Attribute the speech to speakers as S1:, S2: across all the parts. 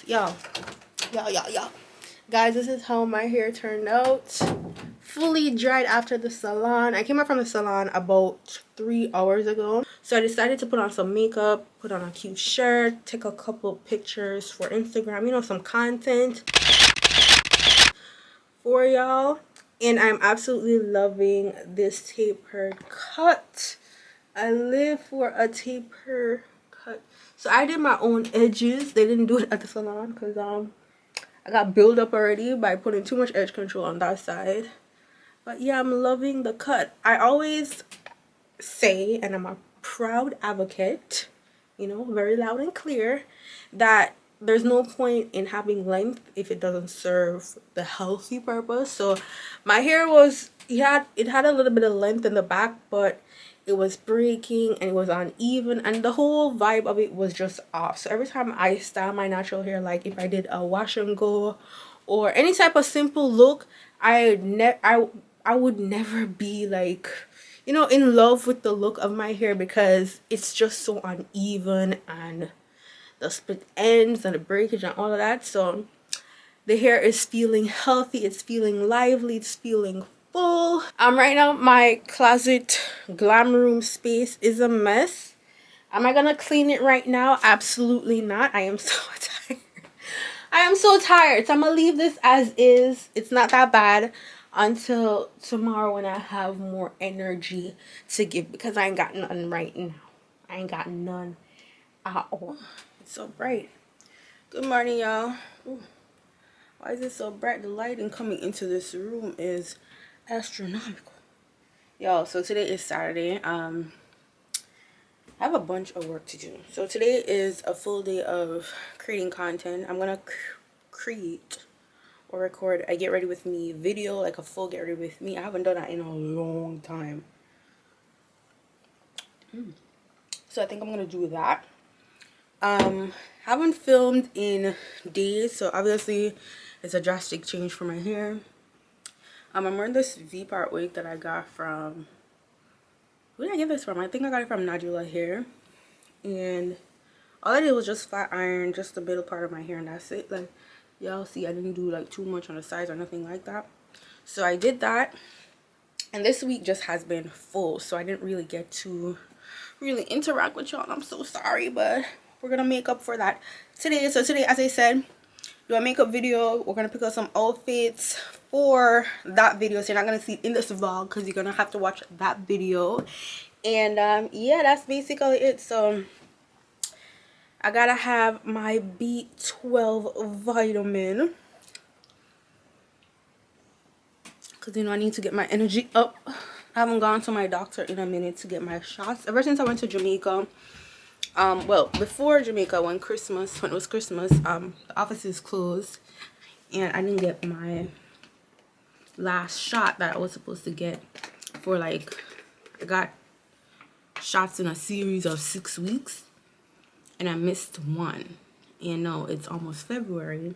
S1: Y'all, guys, this is how my hair turned out. Fully dried after the salon. I came out from the salon about 3 hours ago, so I decided to put on some makeup, put on a cute shirt, take a couple pictures for Instagram, you know, some content for y'all. And I'm absolutely loving this tapered cut. I live for a taper cut. So I did my own edges. They didn't do it at the salon because I got built up already by putting too much edge control on that side. But yeah, I'm loving the cut. I always say, and I'm a proud advocate, you know, very loud and clear, that there's no point in having length if it doesn't serve the healthy purpose. So my hair was, it had a little bit of length in the back, but it was breaking and it was uneven, and the whole vibe of it was just off. So every time I style my natural hair, like if I did a wash and go or any type of simple look, I would never be like, you know, in love with the look of my hair because it's just so uneven and the split ends and the breakage and all of that. So the hair is feeling healthy, it's feeling lively, it's feeling full. Right now my closet glam room space is a mess. Am I gonna clean it right now? Absolutely not. I am so tired. I am so tired, so I'm gonna leave this as is. It's not that bad until tomorrow when I have more energy to give, because I ain't got none right now. I ain't got none at all. It's so bright. Good morning, y'all. Why is it so bright? The lighting coming into this room is astronomical. Y'all, so today is Saturday. I have a bunch of work to do. So today is a full day of creating content. I'm gonna create or record a get ready with me video, like a full get ready with me. I haven't done that in a long time. So I think I'm gonna do that. Haven't filmed in days, so obviously it's a drastic change for my hair. I'm wearing this V-part wig that I got from, who did I get this from? I think I got it from Najula Hair. And all I did was just flat iron just the middle part of my hair, and that's it. Like y'all see, I didn't do like too much on the sides or nothing like that. So I did that, and this week just has been full, so I didn't really get to really interact with y'all. I'm so sorry, but we're gonna make up for that today. So today, as I said, do a makeup video. We're gonna pick up some outfits for that video, so you're not gonna see it in this vlog because you're gonna have to watch that video. And yeah, that's basically it. So I gotta have my B12 vitamin because, you know, I need to get my energy up. I haven't gone to my doctor in a minute to get my shots ever since I went to Jamaica. Well, before Jamaica, when it was Christmas, the office is closed and I didn't get my last shot that I was supposed to get for, like, I got shots in a series of 6 weeks and I missed one. And no, it's almost February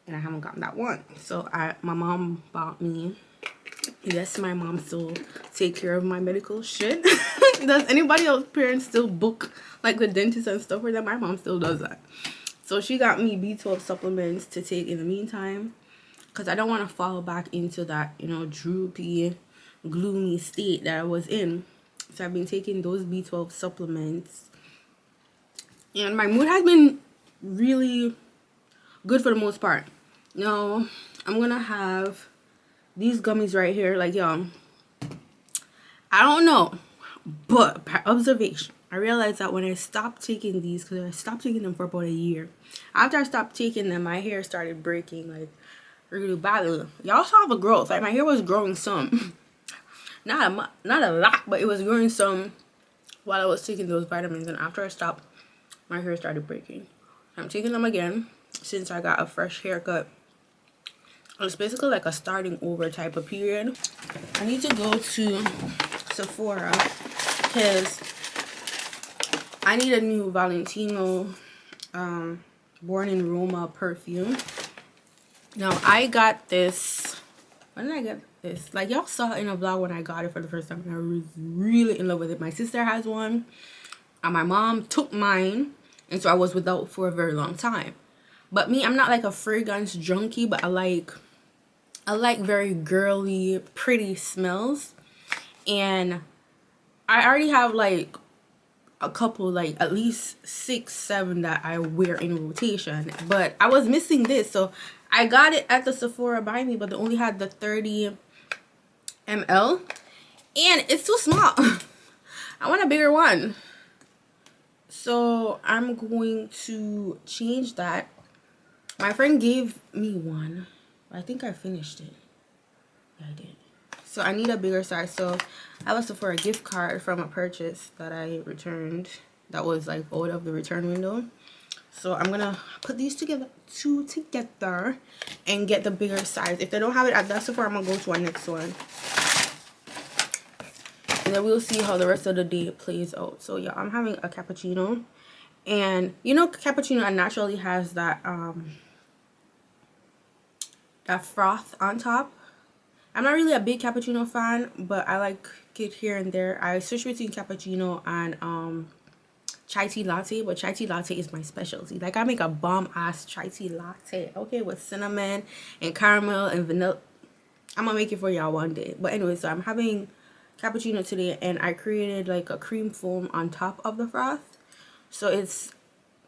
S1: and I haven't gotten that one. So my mom bought me, yes, my mom still take care of my medical shit. Does anybody else parents still book like the dentist and stuff for them? My mom still does that. So she got me B12 supplements to take in the meantime, because I don't want to fall back into that, you know, droopy, gloomy state that I was in. So I've been taking those B12 supplements, and my mood has been really good for the most part. Now I'm gonna have these gummies right here. Like, y'all, I don't know, but by observation, I realized that when I stopped taking these, because I stopped taking them for about a year, after I stopped taking them, my hair started breaking like really badly. Y'all saw the growth. Like, my hair was growing some, not a lot, but it was growing some while I was taking those vitamins. And after I stopped, my hair started breaking. I'm taking them again since I got a fresh haircut. It's basically like a starting over type of period. I need to go to Sephora because I need a new Valentino Born in Roma perfume. Now I got this, when did I get this? Like, y'all saw in a vlog when I got it for the first time, and I was really in love with it. My sister has one and my mom took mine, and so I was without for a very long time. But me, I'm not like a fragrance junkie, but I like very girly, pretty smells. And I already have like a couple, like at least 6, 7 that I wear in rotation. But I was missing this, so I got it at the Sephora by me, but they only had the 30 ml, and it's too small. I want a bigger one. So I'm going to change that. My friend gave me one. I think I finished it. Yeah, I did. So I need a bigger size. So I was for a gift card from a purchase that I returned that was like out of the return window. So I'm gonna put these together and get the bigger size. If they don't have it at that Sephora, I'm gonna go to our next one. And then we'll see how the rest of the day plays out. So yeah, I'm having a cappuccino. And you know, cappuccino naturally has that that froth on top. I'm not really a big cappuccino fan, but I like it here and there. I switch between cappuccino and chai tea latte, but chai tea latte is my specialty. Like, I make a bomb ass chai tea latte, okay, with cinnamon and caramel and vanilla. I'm gonna make it for y'all one day. But anyway, so I'm having cappuccino today, and I created like a cream foam on top of the froth. So it's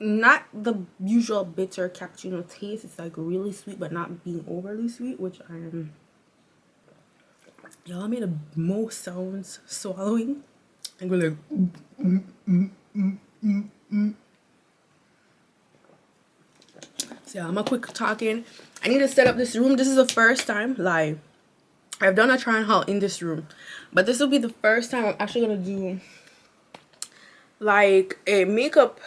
S1: not the usual bitter cappuccino taste. It's like really sweet, but not being overly sweet, which I am. Y'all made the most sounds swallowing. I'm going like. So yeah, I'm a quick talking. I need to set up this room. This is the first time live. I've done a try and haul in this room, but this will be the first time I'm actually gonna do like a makeup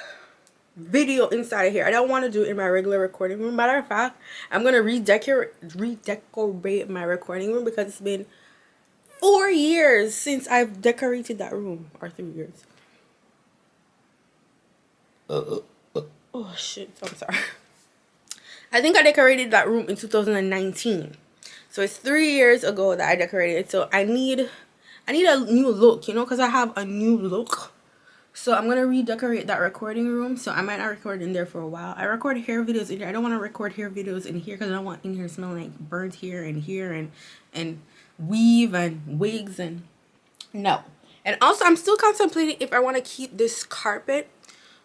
S1: video inside of here. I don't want to do it in my regular recording room. Matter of fact, I'm gonna redecorate my recording room because it's been 4 years since I've decorated that room, or 3 years. Oh shit, I'm sorry. I think I decorated that room in 2019. So it's 3 years ago that I decorated it. So I need a new look, you know, because I have a new look. So I'm gonna redecorate that recording room. So I might not record in there for a while. I record hair videos in here. I don't want to record hair videos in here because I don't want in here smelling like burnt hair and weave and wigs and no. And also I'm still contemplating if I want to keep this carpet.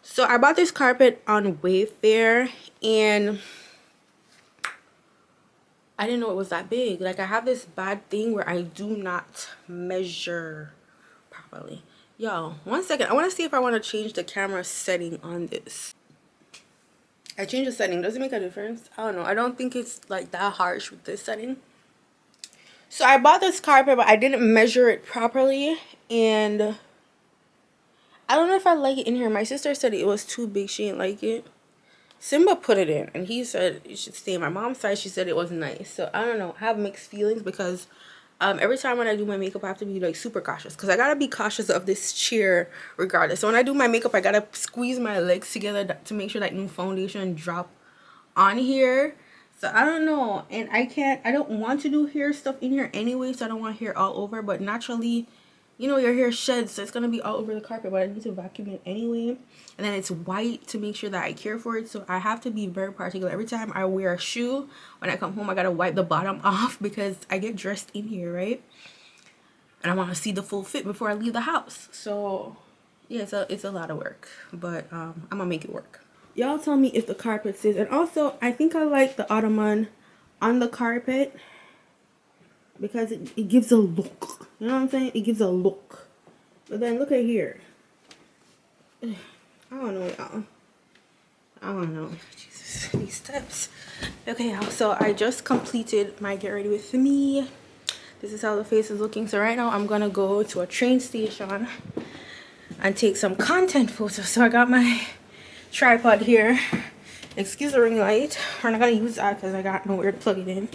S1: So I bought this carpet on Wayfair, and I didn't know it was that big. Like, I have this bad thing where I do not measure properly. Yo, 1 second. I want to see if I want to change the camera setting on this. I changed the setting. Does it make a difference? I don't know. I don't think it's like that harsh with this setting. So I bought this carpet, but I didn't measure it properly, and I don't know if I like it in here. My sister said it was too big. She didn't like it. Simba put it in, and he said it should stay. My mom's side, she said it was nice. So I don't know. I have mixed feelings because every time when I do my makeup, I have to be like super cautious because I gotta be cautious of this chair regardless. So when I do my makeup, I gotta squeeze my legs together to make sure that no foundation drop on here. So I don't know, and I don't want to do hair stuff in here anyway, so I don't want hair all over. But naturally, you know, your hair sheds, so it's gonna be all over the carpet, but I need to vacuum it anyway. And then it's white to make sure that I care for it, so I have to be very particular. Every time I wear a shoe, when I come home, I gotta wipe the bottom off because I get dressed in here, right? And I want to see the full fit before I leave the house. So yeah, it's a lot of work, but I'm gonna make it work. Y'all tell me if the carpet stays. And also, I think I like the ottoman on the carpet because it gives a look. You know what I'm saying? It gives a look. But then look at here. I don't know, y'all. I don't know. Jesus, these steps. Okay, y'all. So I just completed my get ready with me. This is how the face is looking. So right now I'm gonna go to a train station and take some content photos. So I got my tripod here. Excuse the ring light. We're not gonna use that because I got nowhere to plug it in.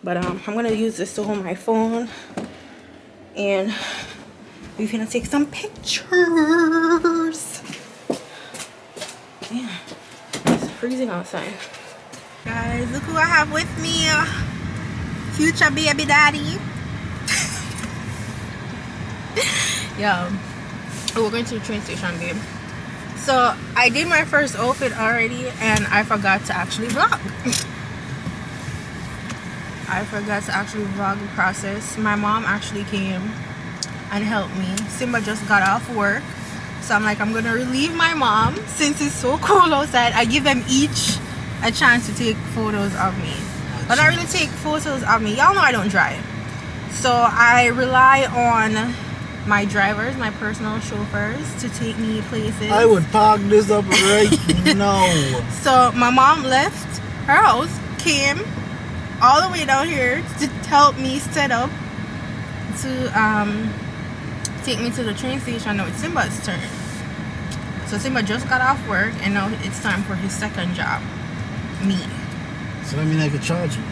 S1: But I'm gonna use this to hold my phone, and we're gonna take some pictures. Yeah, it's freezing outside. Guys, look who I have with me. Future baby daddy. Yeah. Oh, we're going to the train station, babe. So I did my first outfit already and I forgot to actually vlog. I forgot to actually vlog the process. My mom actually came and helped me. Simba just got off work. So I'm like, I'm gonna relieve my mom since it's so cold outside. I give them each a chance to take photos of me. But I really take photos of me. Y'all know I don't drive. So I rely on my drivers, my personal chauffeurs, to take me places.
S2: I would park this up right now.
S1: So my mom left her house, came all the way down here to help me set up to take me to the train station. Now it's Simba's turn. So Simba just got off work and now it's time for his second job. Me.
S2: So that means I could charge you.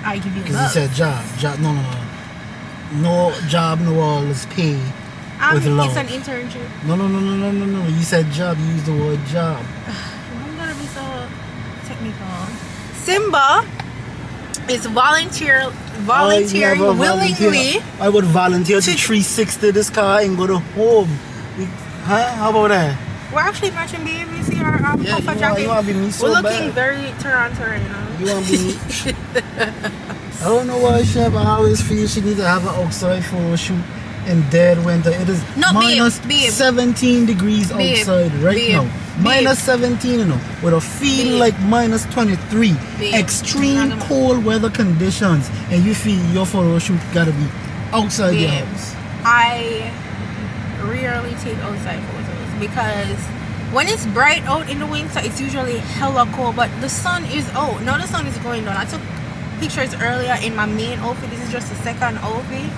S1: I give you
S2: Because
S1: love.
S2: you said job. No job, no all is pay with love.
S1: It's an internship.
S2: No. You said job. You used the word job.
S1: I'm gonna be so technical. Simba is volunteering willingly.
S2: I would volunteer to 360 this car and go to home. Huh? How about that?
S1: We're actually matching, baby. You see our puffer jacket.
S2: You want to be me so
S1: We're
S2: bad.
S1: looking very Toronto right now.
S2: You want to be me? I don't know why Chev, I always feel she needs to have an outside photo shoot in dead winter. It is minus 17 degrees outside right now. Minus 17, you know, with a feel like minus 23. Extreme cold weather conditions. And you feel your photo shoot gotta be outside your house.
S1: I rarely take outside photos because when it's bright out in the winter, it's usually hella cold, but the sun is out. Now the sun is going down. I took pictures earlier in my main outfit. This is just the second outfit.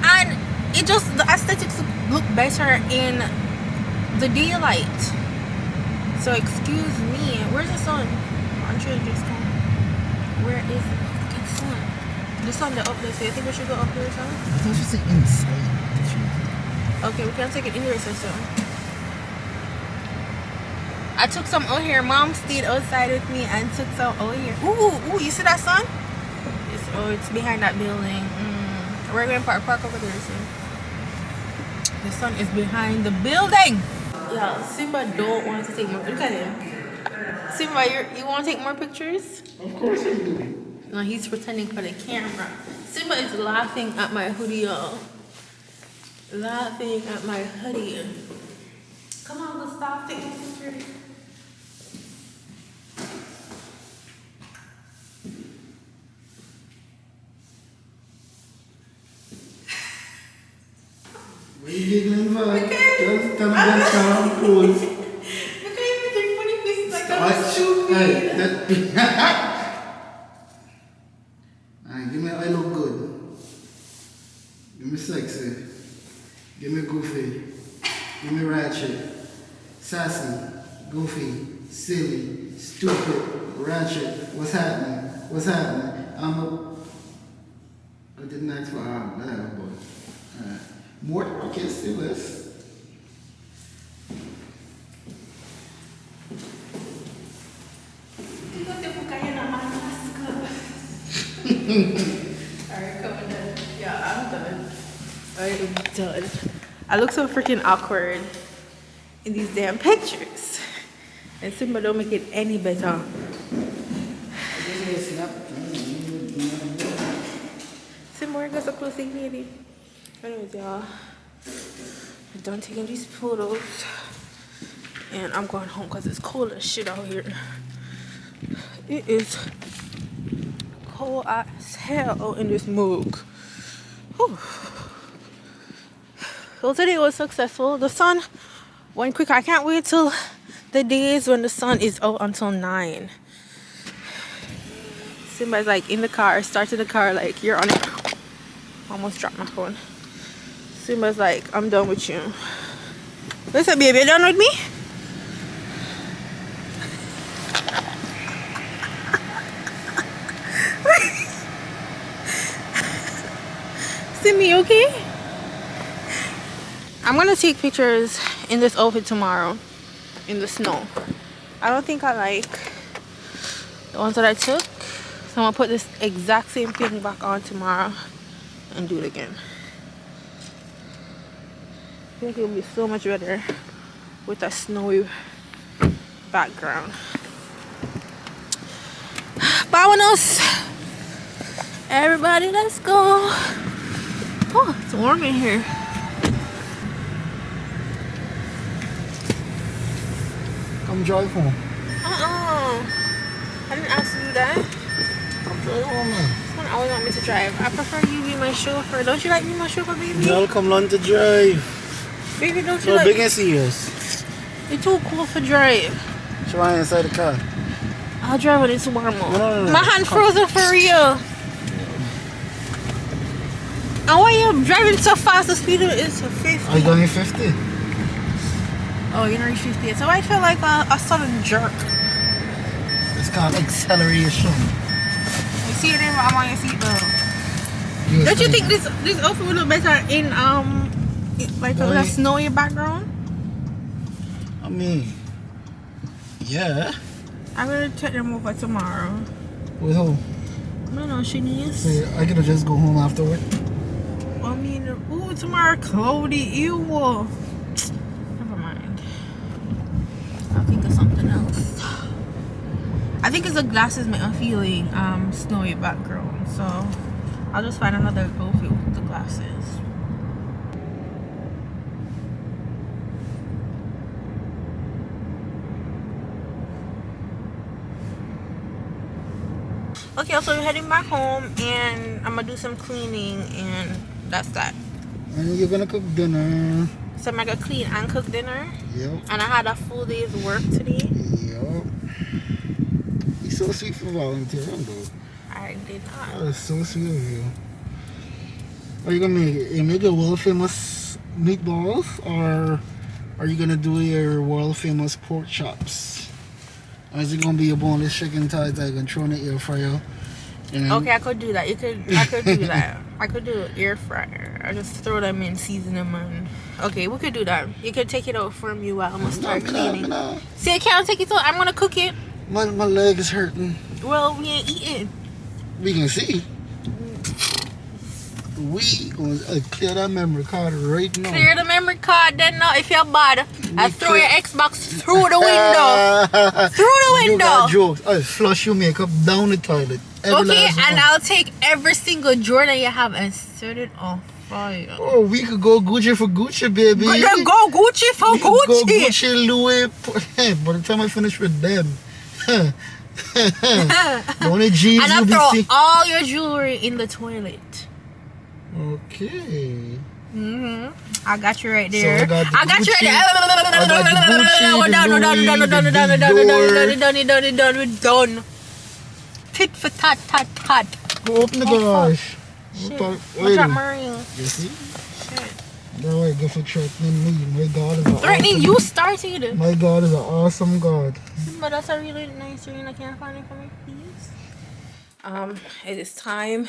S1: And it just, the aesthetics look better in the daylight. So excuse me, where's the sun? I'm sure it just come. Where is the sun? The sun, they're up there. So you think we should go up there, son?
S2: I thought you said inside.
S1: Okay, we can take it in here, so. I took some out here. Mom stayed outside with me and took some out here. Ooh, you see that sun? It's behind that building. We're going to park over there, so. The sun is behind the building. Yeah, Simba don't want to take more. Look at him. Simba, you want to take more pictures?
S2: Of course I do.
S1: No, he's pretending for the camera. Simba is laughing at my hoodie, y'all. Laughing at my hoodie. Come on, let's stop taking pictures.
S2: What are you giggling for? Just tell me that's calm, cool.
S1: Because you're making funny faces like I'm shooting.
S2: Alright, give me I look good. Give me sexy. Give me goofy. Give me ratchet. Sassy. Goofy. Silly. Stupid. Ratchet. What's happening? What's happening? I didn't ask for whatever, boy. Alright. More, okay, see this.
S1: Alright, come on then. Yeah, I'm done. I'm done. I look so freaking awkward in these damn pictures. And Simba don't make it any better. Simba, where goes the closing lady? Anyways, y'all, I'm done taking these photos and I'm going home because it's cold as shit out here. It is cold as hell out in this mug. Whew. So today was successful. The sun went quick. I can't wait till the days when the sun is out until 9. Simba's like in the car, started the car like you're on it. Almost dropped my phone. Simba's like, I'm done with you. Listen, baby, you done with me? Simba, okay? I'm gonna take pictures in this outfit tomorrow in the snow. I don't think I like the ones that I took, so I'm gonna put this exact same thing back on tomorrow and do it again. think it would be so much better with a snowy background. Vámonos! Everybody, let's go! Oh, it's warm in here.
S2: Come drive home.
S1: I didn't ask you that.
S2: Come drive home, man.
S1: Someone always want me to drive. I prefer you be my chauffeur. Don't you like me my chauffeur, baby?
S2: Y'all come learn to drive.
S1: Baby, don't you
S2: So
S1: like
S2: big and serious.
S1: You're too cool for drive.
S2: Try inside the car.
S1: I'll drive when it's warm.
S2: No.
S1: My hand frozen for real. And why you driving so fast? The speed is 50.
S2: I going 50.
S1: Oh, you're not 50 yet. So I feel like a sudden jerk.
S2: It's called acceleration.
S1: You see it? I'm on your seatbelt.
S2: Yes,
S1: Don't you think this outfit would look better in like a snowy background?
S2: I mean, yeah.
S1: I'm gonna take them over tomorrow.
S2: With who?
S1: No, Shanice.
S2: So I gotta just go home afterward.
S1: I mean, ooh, tomorrow cloudy. Ew. Never mind. I'll think of something else. I think it's the glasses make me feeling snowy background. So I'll just find another outfit with the glasses. Okay, so we're heading back home and I'm gonna do some cleaning and that's that.
S2: And you're gonna cook dinner.
S1: So I'm gonna clean and cook dinner.
S2: Yep.
S1: And I had a full day's work today.
S2: Yep. You're so sweet for volunteering, though.
S1: I did not.
S2: That is so sweet of you. Are you gonna make it? You make your world famous meatballs, or are you gonna do your world famous pork chops? Or is it gonna be your boneless chicken thighs that you can throw in the air fryer?
S1: Okay, I could do that. I could do that. I could do air fryer. I just throw them in, season them, and okay, we could do that. You could take it out for me while I'm gonna start cleaning. See, I can't take it out. I'm gonna cook it.
S2: My leg is hurting.
S1: Well, we ain't eating.
S2: We can see. We gonna clear that memory card right now.
S1: Clear the memory card then now if you're bad. I throw your Xbox through the window. Through the window.
S2: You got jokes. I'll flush your makeup down the toilet.
S1: Okay, and I'll take every single drawer that you have and set it on fire.
S2: Oh, we could go Gucci for Gucci, baby.
S1: Go Gucci for Gucci.
S2: Go Gucci, Louis. By the time I finish with them. The only G's
S1: and I'll throw all your jewelry in the toilet.
S2: Okay.
S1: I got you right there.
S2: So
S1: I got you right there. We're done. Tit for tat tat tat.
S2: Go open the garage.
S1: What's that, Marine?
S2: You see? Shit. Now I go for threatening me. My God is
S1: threatening awesome. You started.
S2: My God is an awesome God.
S1: But that's a really nice ring. I can't find it for me, please. It is time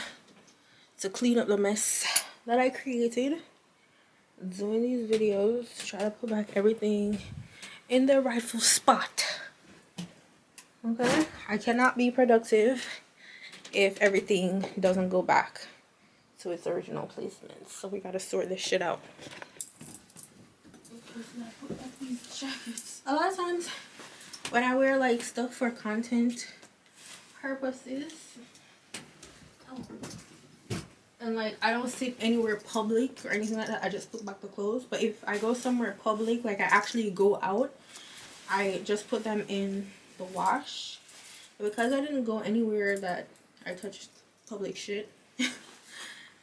S1: to clean up the mess that I created doing these videos, try to put back everything in their rightful spot. Okay, I cannot be productive if everything doesn't go back to its original placement, so we gotta sort this shit out. A lot of times when I wear like stuff for content purposes, and like I don't sit anywhere public or anything like that, I just put back the clothes. But if I go somewhere public, like I actually go out, I just put them in the wash. Because I didn't go anywhere that I touched public shit,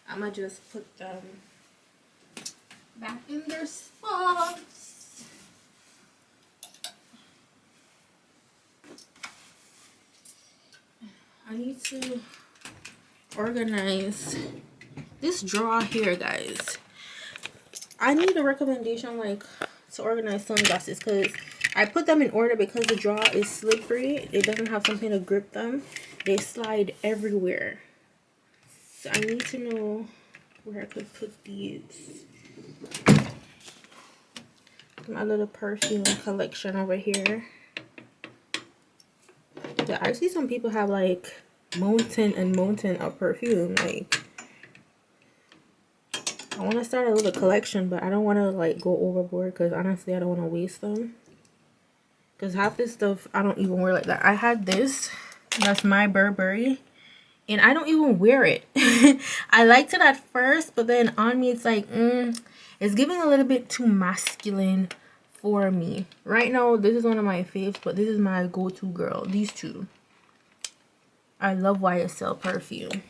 S1: I'ma just put them back in their spots. I need to organize this drawer here, guys. I need a recommendation like to organize sunglasses because I put them in order because the drawer is slippery. It doesn't have something to grip them. They slide everywhere. So I need to know where I could put these. My little perfume collection over here. Yeah, I see some people have like mountain and mountain of perfume. Like, I want to start a little collection, but I don't want to like go overboard because honestly I don't want to waste them. Because half this stuff I don't even wear like that. I had this. That's my Burberry. And I don't even wear it. I liked it at first, but then on me it's like, it's giving a little bit too masculine for me. Right now, this is one of my faves, but this is my go-to girl. These two. I love YSL perfume.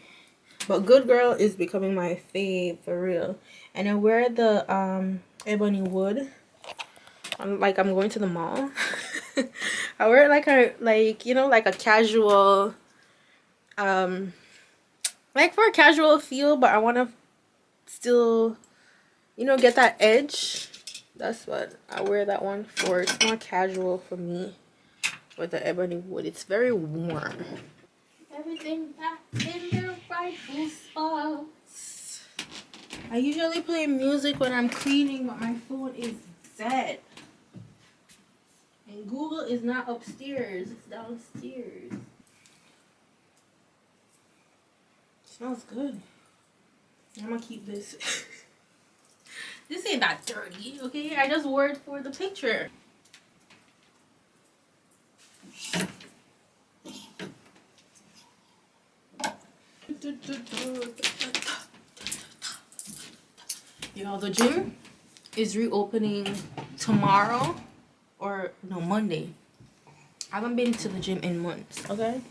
S1: But Good Girl is becoming my fave for real. And I wear the ebony wood. I'm going to the mall. I wear it like a casual like for a casual feel, but I want to still get that edge. That's what I wear that one for. It's more casual for me with the ebony wood. It's very warm. Everything back in their rightful spots. I usually play music when I'm cleaning, but my phone is dead. And Google is not upstairs, it's downstairs. Smells good. I'm gonna keep this. This ain't that dirty, okay? I just wore it for the picture. Y'all, the gym is reopening tomorrow, or no, Monday. I haven't been to the gym in months, okay?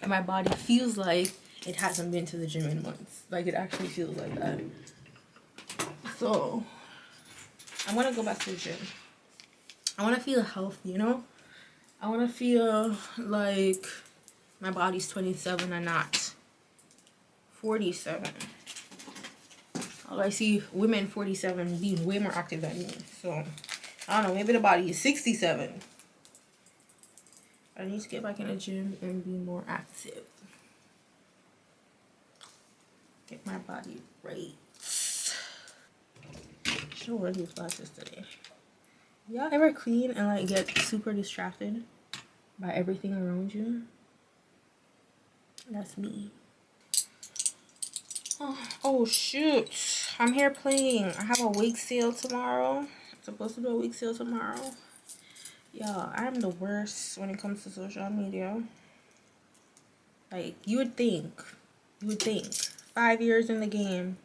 S1: And my body feels like it hasn't been to the gym in months. Like, it actually feels like that. So I want to go back to the gym. I want to feel healthy, I want to feel like my body's 27 and not 47. Although I see women 47 being way more active than me. So I don't know, maybe the body is 67. I need to get back in the gym and be more active. Get my body right. Should wear these glasses today. Y'all ever clean and like get super distracted by everything around you? That's me. Oh shoot. I'm here playing. I have a wig sale tomorrow. I'm supposed to do a wig sale tomorrow. Y'all, I'm the worst when it comes to social media. Like, you would think 5 years in the game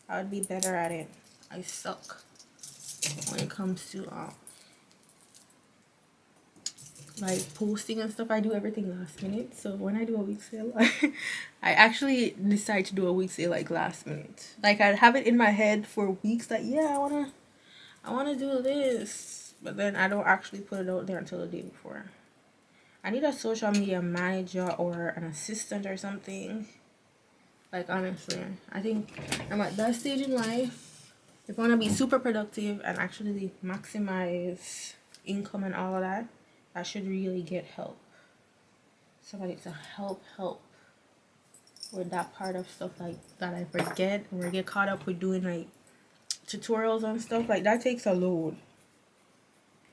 S1: I would be better at it. I suck when it comes to like posting and stuff. I do everything last minute. So when I do a week sale, I actually decide to do a week sale like last minute. Like, I'd have it in my head for weeks that yeah, I wanna do this, but then I don't actually put it out there until the day before. I need a social media manager or an assistant or something. Like, honestly, I think I'm at that stage in life. If I want to be super productive and actually maximize income and all of that, I should really get help. Somebody to help with that part of stuff like that I forget, or I get caught up with doing like tutorials and stuff. Like, that takes a load.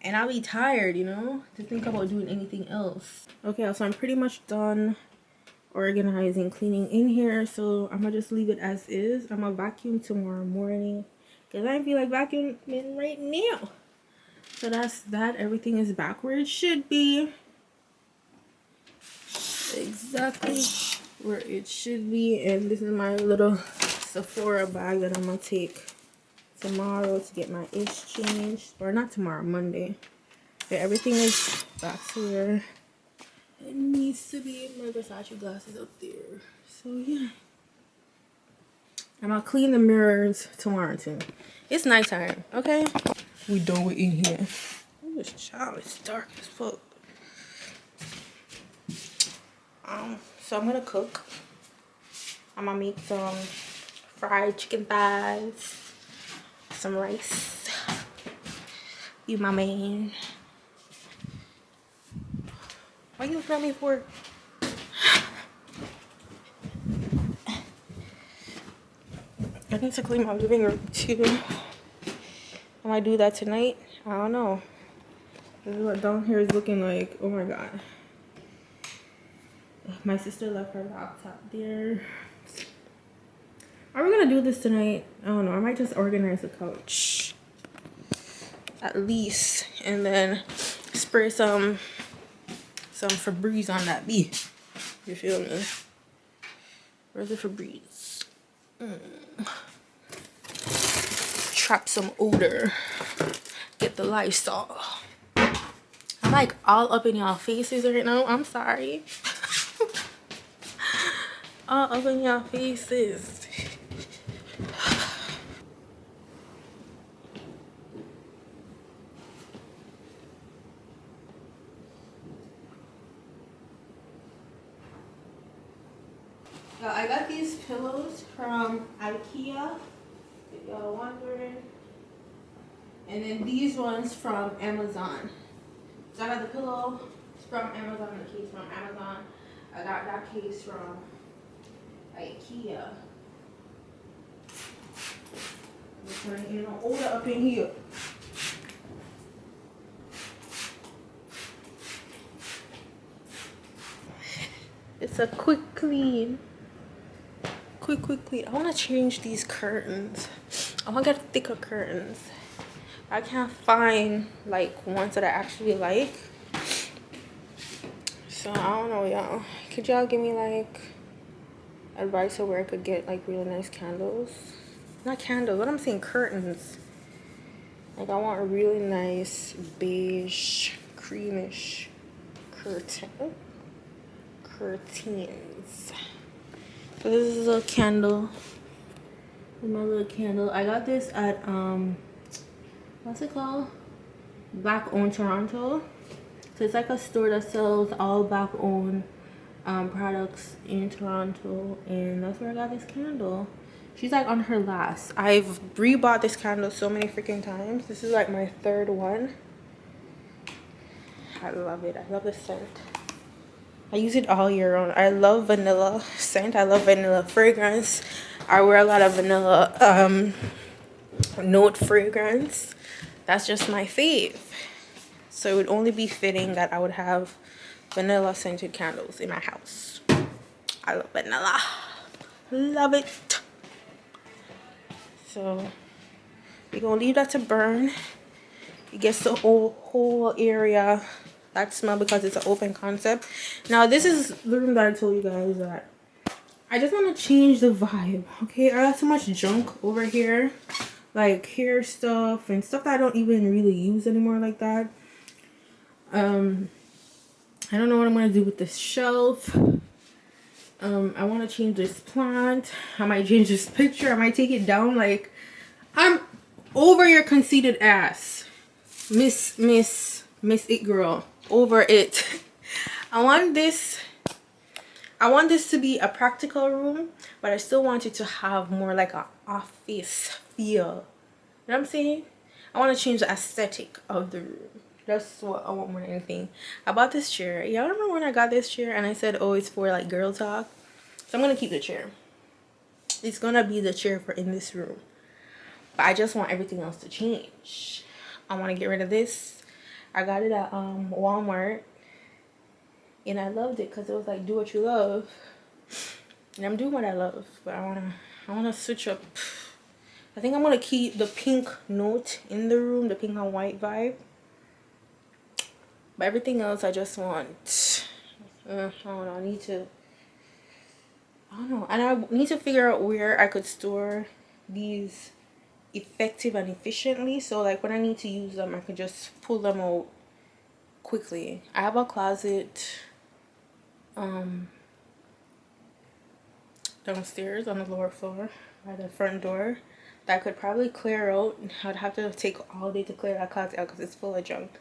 S1: And I'll be tired, to think about doing anything else. Okay, so I'm pretty much done organizing, cleaning in here, so I'm gonna just leave it as is. I'm gonna vacuum tomorrow morning because I feel like vacuuming right now. So that's that. Everything is back where it should be, exactly where it should be. And this is my little Sephora bag that I'm gonna take tomorrow to get my ish changed, or not tomorrow, Monday. But everything is back to where it needs to be. My Versace glasses up there. So yeah, and I'll clean the mirrors tomorrow too. It's nighttime, okay? We done with in here. Oh, this child is dark as fuck. So I'm gonna cook. I'm gonna make some fried chicken thighs, some rice. You my man. Why you looking at me for? I need to clean my living room too. I might do that tonight. I don't know. This is what down here is looking like. Oh my god. My sister left her laptop there. Are we gonna do this tonight? I don't know. I might just organize the couch at least, and then spray some Febreze on that beef. You feel me? Where's the Febreze? Trap some odor. Get the Lysol. I'm like all up in y'all faces right now. I'm sorry. All up in y'all faces. I got these pillows from IKEA, if y'all wondering. And then these ones from Amazon. So I got the pillow from Amazon, the case from Amazon. I got that case from IKEA. We're turning in an order up in here. It's a quick clean. Quick clean. I want to change these curtains. I want to get thicker curtains. I can't find like ones that I actually like. So I don't know, y'all. Could y'all give me like advice of where I could get like really nice candles? Not candles, what I'm saying, curtains. Like I want a really nice beige, creamish curtains. So this is a candle. My little candle. I got this at what's it called? Black Owned Toronto. So it's like a store that sells all black owned products in Toronto, and that's where I got this candle. She's like on her last. I've rebought this candle so many freaking times. This is like my third one. I love it. I love the scent. I use it all year round. I love vanilla scent. I love vanilla fragrance. I wear a lot of vanilla note fragrance. That's just my fave. So it would only be fitting that I would have vanilla scented candles in my house. I love vanilla. Love it. So we're gonna leave that to burn. It gets the whole area that smell because it's an open concept. Now this is the room that I told you guys that I just want to change the vibe. Okay, I got so much junk over here, like hair stuff and stuff that I don't even really use anymore like that. I don't know what I'm gonna do with this shelf. I want to change this plant. I might change this picture. I might take it down. Like, I'm over your conceited ass, Miss It Girl. Over it. I want this to be a practical room, but I still want it to have more like an office feel. You know what I'm saying? I want to change the aesthetic of the room. That's what I want more than anything. I bought this chair. Y'all remember when I got this chair and I said, oh, it's for like girl talk? So I'm gonna keep the chair. It's gonna be the chair for in this room. But I just want everything else to change. I want to get rid of this. I got it at Walmart, and I loved it because it was like do what you love, and I'm doing what I love. But I wanna switch up. I think I'm gonna keep the pink note in the room, the pink and white vibe. But everything else, I just want. I don't know. I don't know, and I need to figure out where I could store these effective and efficiently, so like when I need to use them I could just pull them out quickly. I have a closet downstairs on the lower floor by the front door that I could probably clear out. I'd have to take all day to clear that closet out because it's full of junk.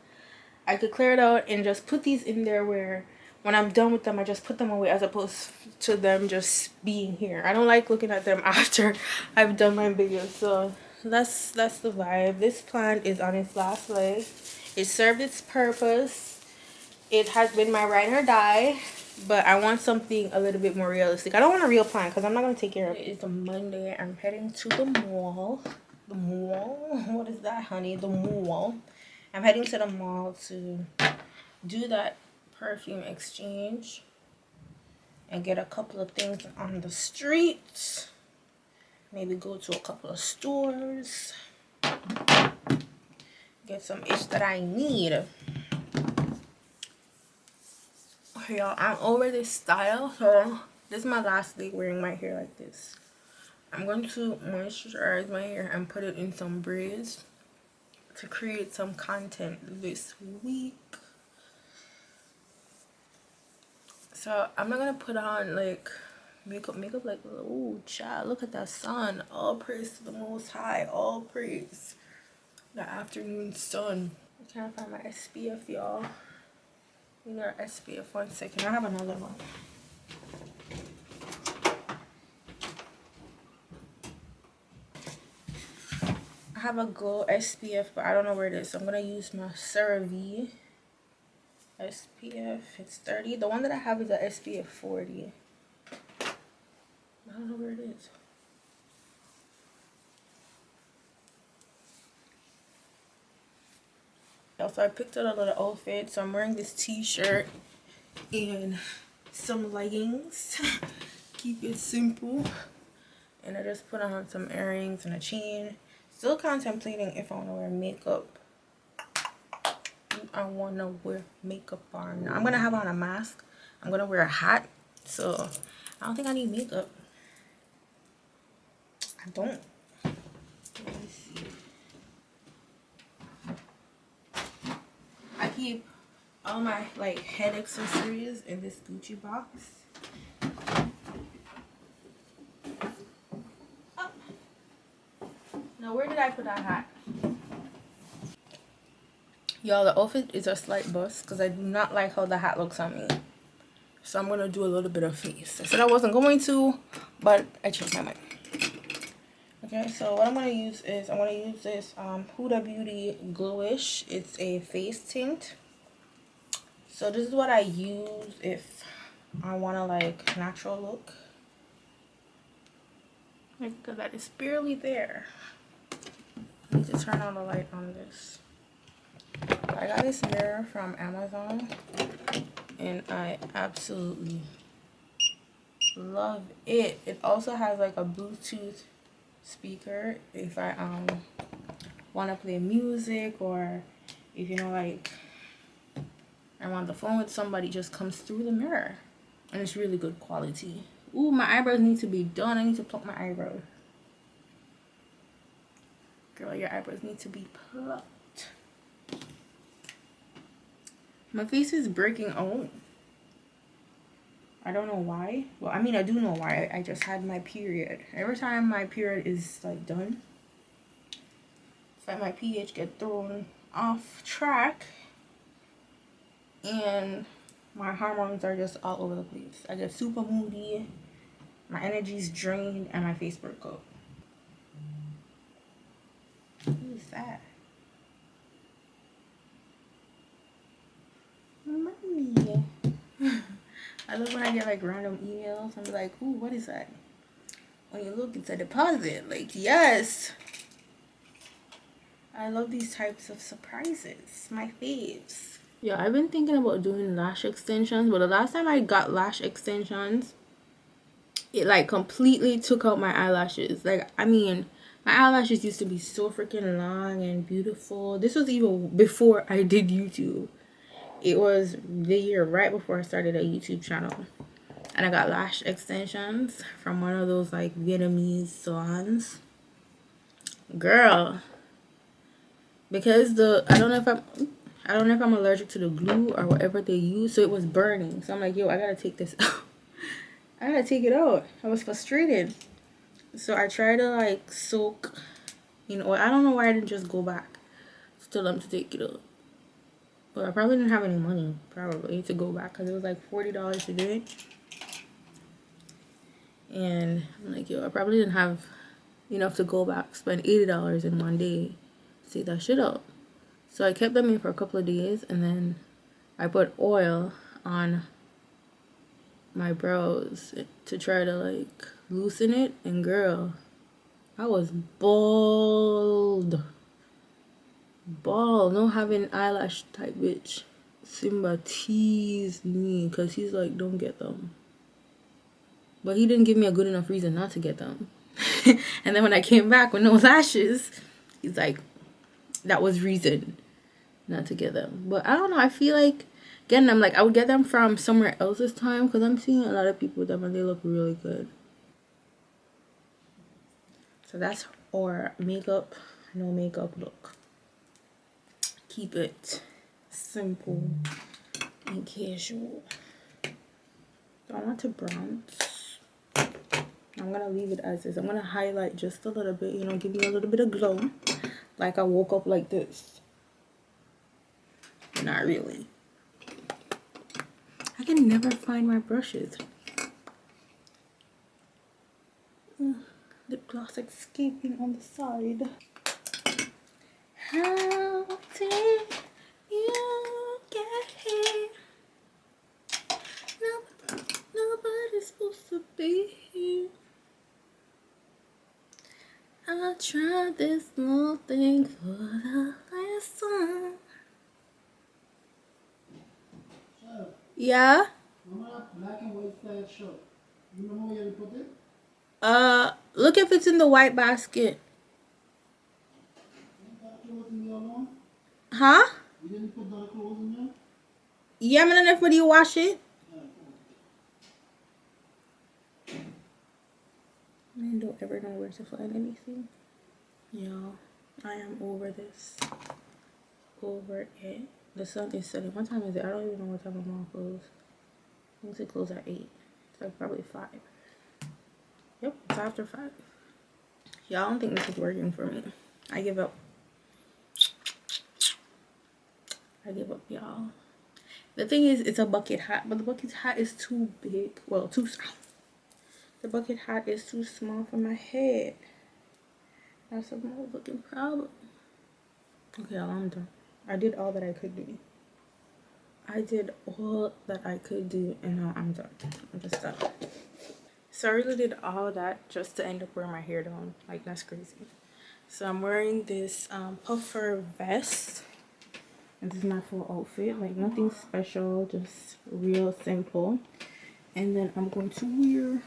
S1: I could clear it out and just put these in there where when I'm done with them I just put them away, as opposed to them just being here. I don't like looking at them after I've done my video. So that's the vibe. This plant is on its last leg. It served its purpose. It has been my ride or die, but I want something a little bit more realistic. I don't want a real plant because I'm not going to take care of it. It's a Monday. I'm heading to the mall. The mall? What is that, honey? The mall. I'm heading to the mall to do that perfume exchange and get a couple of things on the streets. maybe go to a couple of stores, get some ish that I need. Okay, y'all, I'm over this style, so this is my last day wearing my hair like this. I'm going to moisturize my hair and put it in some braids to create some content this week. So I'm not gonna put on like makeup like, oh child, look at that sun. All praise to the Most High, all praise the afternoon sun. I can't find my SPF, y'all. You know, SPF, 1 second. I have another one. I have a Glow SPF, but I don't know where it is. So I'm gonna use my CeraVe SPF. It's 30. The one that I have is a SPF 40. I don't know where it is. Also, I picked out a little outfit. So I'm wearing this t-shirt and some leggings. Keep it simple. And I just put on some earrings and a chain. Still contemplating if I want to wear makeup. I want to wear makeup or not. I'm going to have on a mask. I'm going to wear a hat. So I don't think I need makeup. I don't. Let me see. I keep all my like head accessories in this Gucci box. Oh. Now where did I put that hat? Y'all, the outfit is a slight bust because I do not like how the hat looks on me. So I'm going to do a little bit of face. I said I wasn't going to, but I changed my mind. Okay, so what I'm going to use is, I'm going to use this Huda Beauty Glowish. It's a face tint. So this is what I use if I want to like natural look. Because that is barely there. I need to turn on the light on this. I got this mirror from Amazon and I absolutely love it. It also has like a Bluetooth speaker if I want to play music, or if you know, like I'm on the phone with somebody, just comes through the mirror, and it's really good quality. Ooh, my eyebrows need to be done. I need to pluck my eyebrows. Girl, your eyebrows need to be plucked. My face is breaking out. I don't know why. Well, I mean, I do know why. I just had my period. Every time my period is like done, it's like my pH get thrown off track and my hormones are just all over the place. I get super moody, my energy's drained, and my face broke out. Who is that? Mommy. I love when I get like random emails. I'm like, ooh, what is that? When you look, it's a deposit. Like, yes. I love these types of surprises. My faves. Yeah, I've been thinking about doing lash extensions, but the last time I got lash extensions, it like completely took out my eyelashes. Like, I mean, my eyelashes used to be so freaking long and beautiful. This was even before I did YouTube. It was the year right before I started a YouTube channel. And I got lash extensions from one of those like Vietnamese salons. Girl. Because I don't know if I'm allergic to the glue or whatever they use, so it was burning. So I'm like, yo, I gotta take this out. I gotta take it out. I was frustrated. So I tried to like soak, you know, I don't know why I didn't just go back to tell them to take it out. But I probably didn't have any money, probably, to go back, because it was like $40 to do it. And I'm like, yo, I probably didn't have enough to go back, spend $80 in one day to take that shit out. So I kept them in for a couple of days, and then I put oil on my brows to try to like loosen it. And girl, I was bald. No having eyelash type bitch. Simba teased me because he's like, don't get them. But he didn't give me a good enough reason not to get them. And then when I came back with no lashes, he's like, that was reason not to get them. But I don't know, I feel like getting them, like I would get them from somewhere else this time, because I'm seeing a lot of people with them and they look really good. So that's our makeup, no makeup look. Keep it simple and casual. So I want to bronze. I'm gonna leave it as is. I'm gonna highlight just a little bit, you know, give you a little bit of glow, like I woke up like this. Not really. I can never find my brushes. Lip gloss escaping on the side. How did you get here? Nobody's supposed to be here. I tried this little thing for the last time. Yeah?
S2: Remember that black and white plaid shirt? You remember where you put it?
S1: Look if it's in the white basket.
S2: You got clothes in there alone?
S1: Huh?
S2: You didn't put the clothes in there?
S1: Yeah, man, if you wash it. I don't ever know where to find anything. Y'all, I am over this. Over it. The sun is setting. What time is it? I don't even know what time my mom closed. I think it closed at 8. It's like probably 5. Yep, it's after 5. Y'all, I don't think this is working for me. I give up. I give up, y'all. The thing is, it's a bucket hat, but the bucket hat is too big. Well, too small. The bucket hat is too small for my head. That's a motherfucking problem. Okay, y'all, I'm done. I did all that I could do. I did all that I could do, and now I'm done. I'm just done. So I really did all that just to end up wearing my hair down. Like, that's crazy. So I'm wearing this puffer vest. And this is my full outfit. Like, nothing special, just real simple. And then I'm going to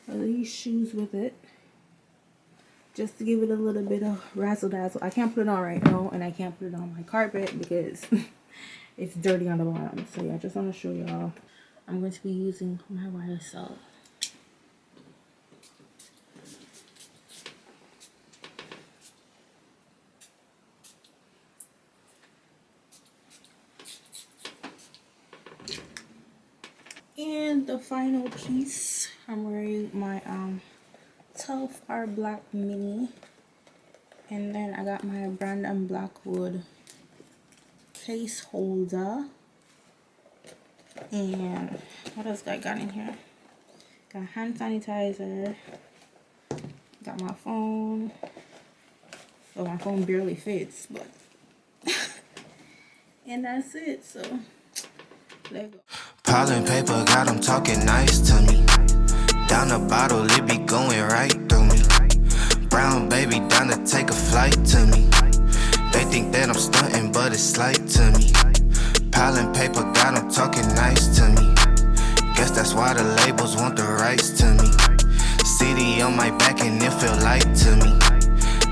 S1: wear these shoes with it, just to give it a little bit of razzle dazzle. I can't put it on right now, and I can't put it on my carpet because it's dirty on the bottom. So yeah, I just want to show y'all. I'm going to be using my YSL. And the final piece, I'm wearing my 12R Black Mini, and then I got my Brandon Blackwood case holder. And what else I got in here? Got hand sanitizer, got my phone. Well, my phone barely fits, but and that's it. So let's go.
S3: Piling paper got them talking nice to me. Down the bottle, it be going right through me. Brown baby down to take a flight to me. They think that I'm stunting, but it's slight to me. Piling paper got them talking nice to me. Guess that's why the labels want the rights to me. City on my back and it feel light to me.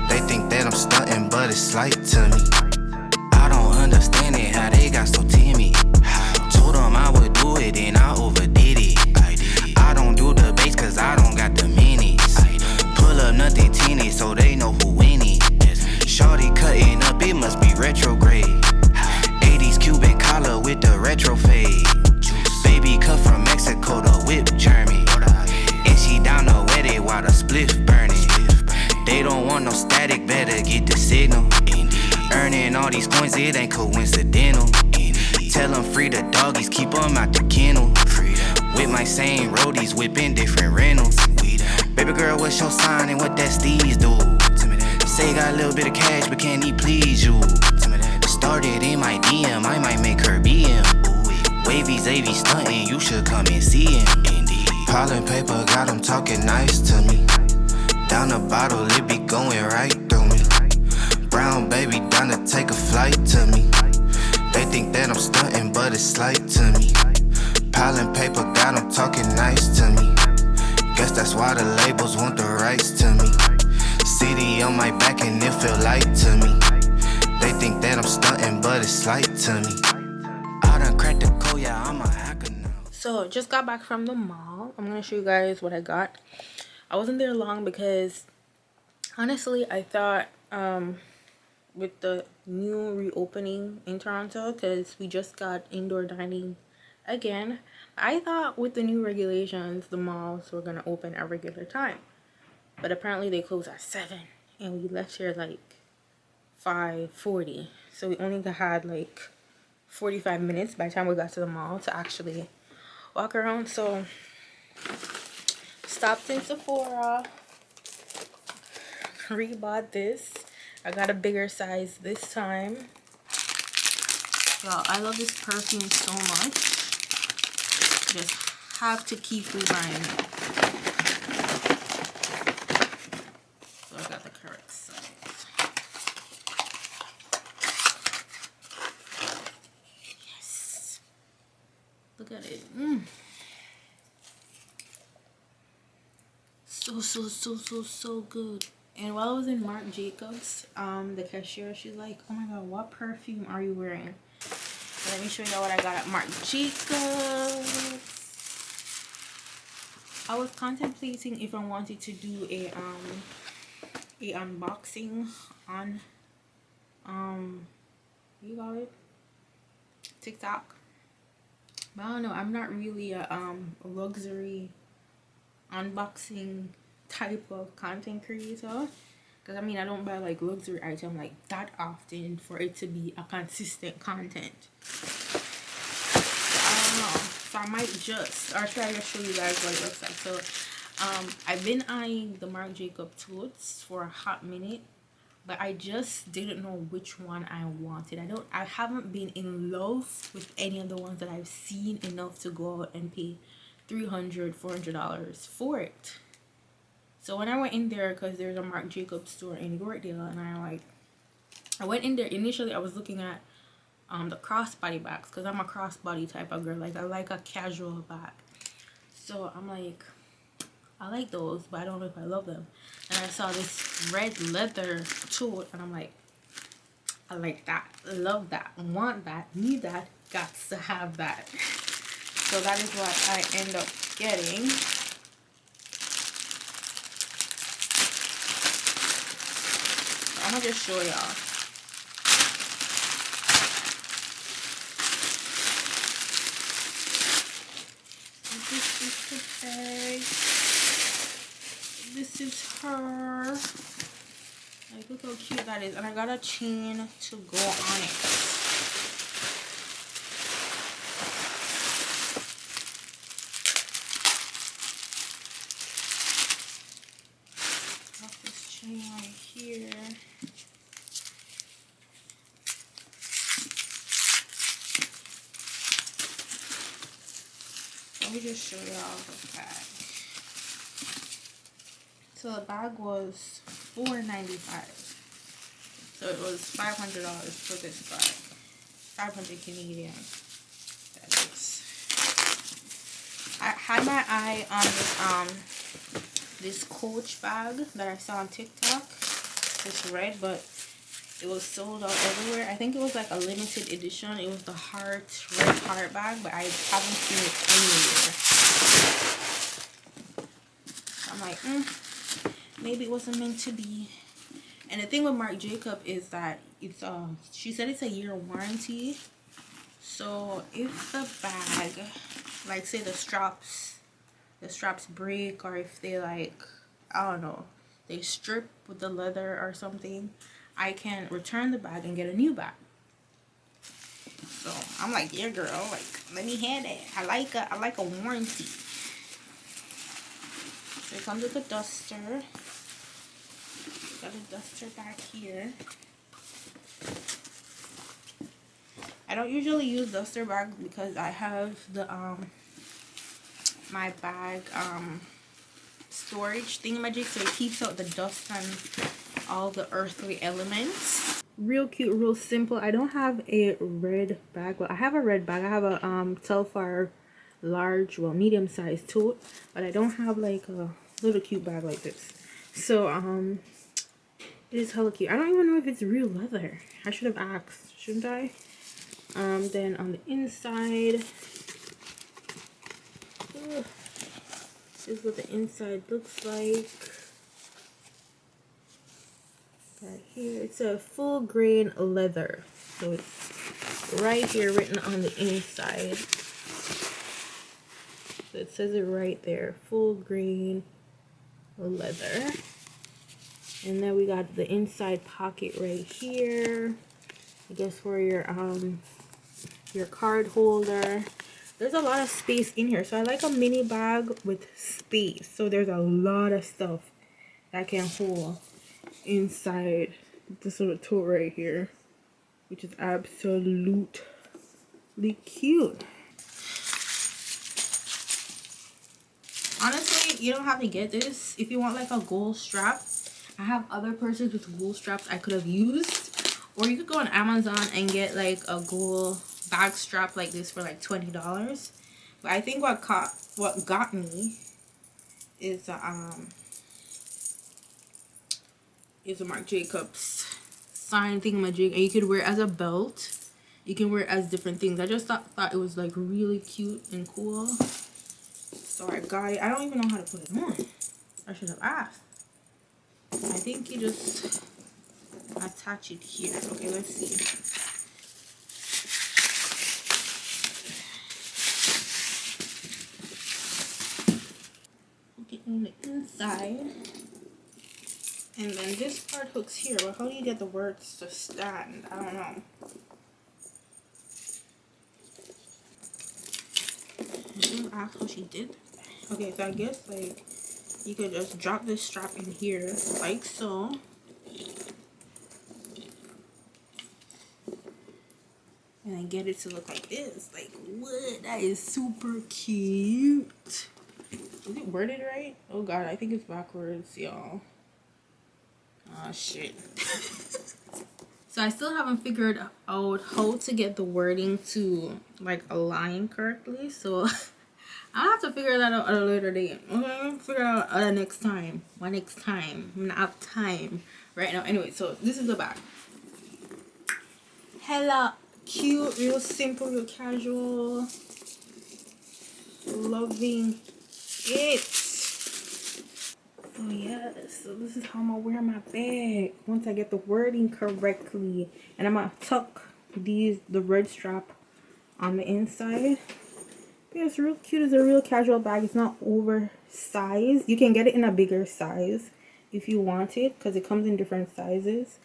S3: They think that I'm stunting, but it's slight to me. I don't understand it, how they got so timid. Told them I would do it and I overdid it. I don't do the bass cause I don't got the minutes. Pull up nothing teeny so they know who in it. Shorty cutting up, it must be retrograde. 80s Cuban collar with the retro fade. Baby cut from Mexico, the whip German. And she down to wet it while the spliff burning. They don't want no static, better get the signal. Earning all these coins, it ain't coincidental. Tell them free the doggies, keep them out the kennel. With my same roadies, whipping different rentals. Baby girl, what's your sign and what that steez do? Say you got a little bit of cash, but can he please you? Started in my DM, I might make her BM. Wavy Zavy stunting, you should come and see him. Piling paper got him talking nice to me. Down the bottle, it be going right through me. Brown baby down to take a flight to me. They think that I'm stunting, but it's slight to me. Piling paper got them talking nice to me. Guess that's That's why the labels want the rights to me. CD on my back and it feel light to me. They think that I'm stunting, but it's slight to me. I done cracked the code, yeah, I'm a hacker now.
S1: So just got back from the mall. I'm gonna show you guys what I got. I wasn't there long because honestly I thought with the new reopening in Toronto, because we just got indoor dining again, I thought with the new regulations the malls were gonna open at regular time, but apparently they close at 7 and we left here like 5:40, so we only had like 45 minutes by the time we got to the mall to actually walk around. So stopped in Sephora, rebought this. I got a bigger size this time. Y'all, I love this perfume so much. Just have to keep rebuying it. So I got the correct size. Yes. Look at it. So good. And while I was in Marc Jacobs, the cashier, she's like, oh my god, what perfume are you wearing? Let me show y'all what I got at Marc Jacobs. I was contemplating if I wanted to do a unboxing on what you call it, TikTok, but I don't know, I'm not really a luxury unboxing type of content creator, because I mean I don't buy like luxury item like that often for it to be a consistent content. I don't know, so I might just, or should I just show you guys what it looks like? So I've been eyeing the Marc Jacobs totes for a hot minute, but I just didn't know which one I wanted. I haven't been in love with any of the ones that I've seen enough to go out and pay $300-$400 for it. So when I went in there, because there's a Marc Jacobs store in Yorkdale, and I went in there. Initially I was looking at the crossbody bags, because I'm a crossbody type of girl. Like I like a casual bag, so I'm like, I like those, but I don't know if I love them. And I saw this red leather tote, and I'm like, I like that, love that, want that, need that, got to have that. So that is what I end up getting. I'm gonna just show y'all. This is the bag. This is her. Like, look how cute that is. And I got a chain to go on it. Got this chain right here. Let me just show y'all the bag. So the bag was $4.95. So it was $500 for this bag. 500 Canadian. That is. I had my eye on this Coach bag that I saw on TikTok. This red, but it was sold out everywhere. I think it was like a limited edition. It was the red heart bag, but I haven't seen it anywhere. I'm like, maybe it wasn't meant to be. And the thing with Marc Jacobs is that it's she said it's a year warranty. So if the bag, like say the straps break, or if they like, I don't know, they strip with the leather or something, I can return the bag and get a new bag. So I'm like, yeah girl, like let me have that. I like a warranty. So it comes with a duster. Got a duster back here. I don't usually use duster bags because I have the my bag storage thingamajig, so it keeps out the dust and all the earthly elements. Real cute, real simple. I don't have a red bag. Well, I have a red bag. I have a Telfar large, well, medium sized tote, but I don't have like a little cute bag like this. So it is hella cute. I don't even know if it's real leather. I should have asked, shouldn't I? Then on the inside, this is what the inside looks like. Right here, it's a full grain leather. So it's right here written on the inside. So it says it right there, full grain leather. And then we got the inside pocket right here. I guess for your card holder. There's a lot of space in here. So I like a mini bag with space. So there's a lot of stuff that can hold inside this little tote right here, which is absolutely cute. Honestly, you don't have to get this if you want like a gold strap. I have other purses with gold straps I could have used, or you could go on Amazon and get like a gold bag strap like this for like $20. But I think what got me is a Marc Jacobs sign thingamajig, and you could wear it as a belt. You can wear it as different things. I just thought it was like really cute and cool, so I got it. I don't even know how to put it on. I should have asked. I think you just attach it here. Okay, let's see. Put it on the inside. And then this part hooks here. But how do you get the words to stand? I don't know. I should have asked how she did. Okay, so I guess like you could just drop this strap in here like so. And then get it to look like this. Like, what? That is super cute. Is it worded right? Oh god, I think it's backwards, y'all. Oh shit. So I still haven't figured out how to get the wording to like align correctly. So I'll have to figure that out at a later date. Okay, figure it out next time. Why next time? I'm not have time right now. Anyway, so this is the back. Hella cute, real simple, real casual. Loving it. Oh yes, so this is how I'm gonna wear my bag once I get the wording correctly. And I'm gonna tuck the red strap on the inside. Yeah, it's real cute. It's a real casual bag. It's not oversized. You can get it in a bigger size if you want it, because it comes in different sizes.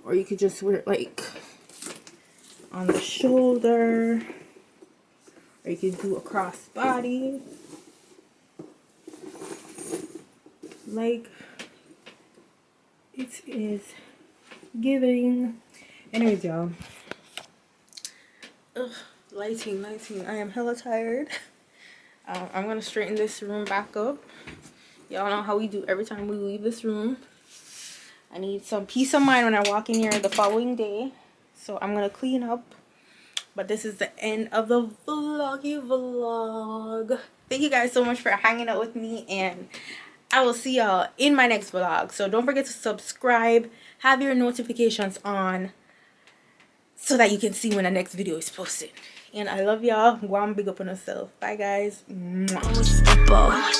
S1: Or you could just wear it like on the shoulder, or you could do a crossbody. Like it is giving. Anyways, y'all. Lighting. I am hella tired. I'm gonna straighten this room back up. Y'all know how we do every time we leave this room. I need some peace of mind when I walk in here the following day. So I'm gonna clean up. But this is the end of the vlog. Thank you guys so much for hanging out with me, and I will see y'all in my next vlog. So don't forget to subscribe, have your notifications on, so that you can see when the next video is posted. And I love y'all. GWAN, big up on yourself. Bye guys. Mwah.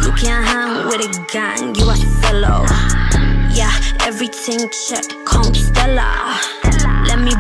S1: You can't hang with a gang, you a solo. Yeah, everything check, Constella. Let me